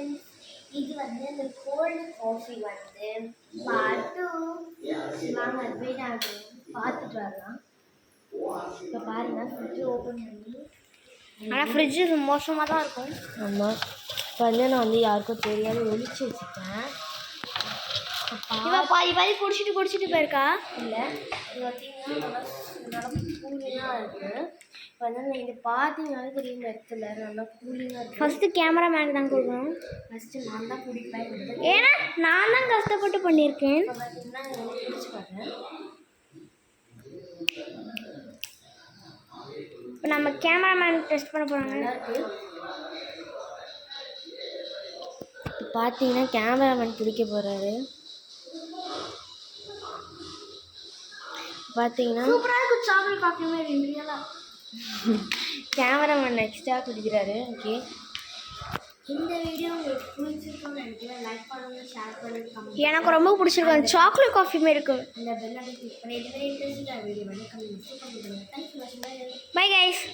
Friends, இது வந்து அந்த கோல்டு காஃபி வந்து பார்த்து வாங்க போய் நாங்கள் பார்த்துட்டு வரலாம். இப்போ பாருங்கள் ஃப்ரிட்ஜ் ஓப்பன் பண்ணி, ஆனால் ஃப்ரிட்ஜு மோசமாக தான் இருக்கும். ஆமாம், இப்போ வந்து நான் வந்து யாருக்கும் தெரியாத ஒழிச்சு வச்சுட்டேன். பாதி குடிச்சிட்டு போயிருக்கா. இல்லை, இது பார்த்தீங்கன்னா நல்லா கூலிங்காக இருக்குது. இப்போ வந்து இது பார்த்தீங்கன்னாலே தெரியும், இந்த இடத்துல நல்லா கூலிங்காக இருக்குது. ஃபஸ்ட்டு கேமராமேன் தான் கொடுக்கணும். ஃபஸ்ட்டு நான் தான் குடிப்பேன், ஏன்னா நான் தான் கஷ்டப்பட்டு பண்ணியிருக்கேன். இப்போ பார்த்தீங்கன்னா குடிச்சு பாருங்க. இப்போ நம்ம கேமராமேன் டெஸ்ட் பண்ண போகிறாங்க. நல்லா இருக்குது. பார்த்தீங்கன்னா கேமராமேன் குடிக்க போகிறாரு. பார்த்தீங்கன்னா சூப்பராக இருக்கும். சாக்லேட் காஃபி மாதிரி ரியலாக. கேமராமேன் நெக்ஸ்ட்டாக குடிக்கிறாரு. ஓகே, இந்த வீடியோ உங்களுக்கு பிடிச்சிருக்கும்னு நினைக்கிறேன். லைக் பண்ணுங்கள், ஷேர் பண்ணுங்கள். எனக்கு ரொம்ப பிடிச்சிருக்கும். சாக்லேட் காஃபி மாதிரி இருக்கும். இந்த பெல் ஐக்கன் கிளிக் பண்ணி இது மாதிரி இன்ட்ரெஸ்டிங்கான வீடியோ வந்து கமெண்ட் பண்ணுங்கள். தேங்க்ஸ். Bye guys.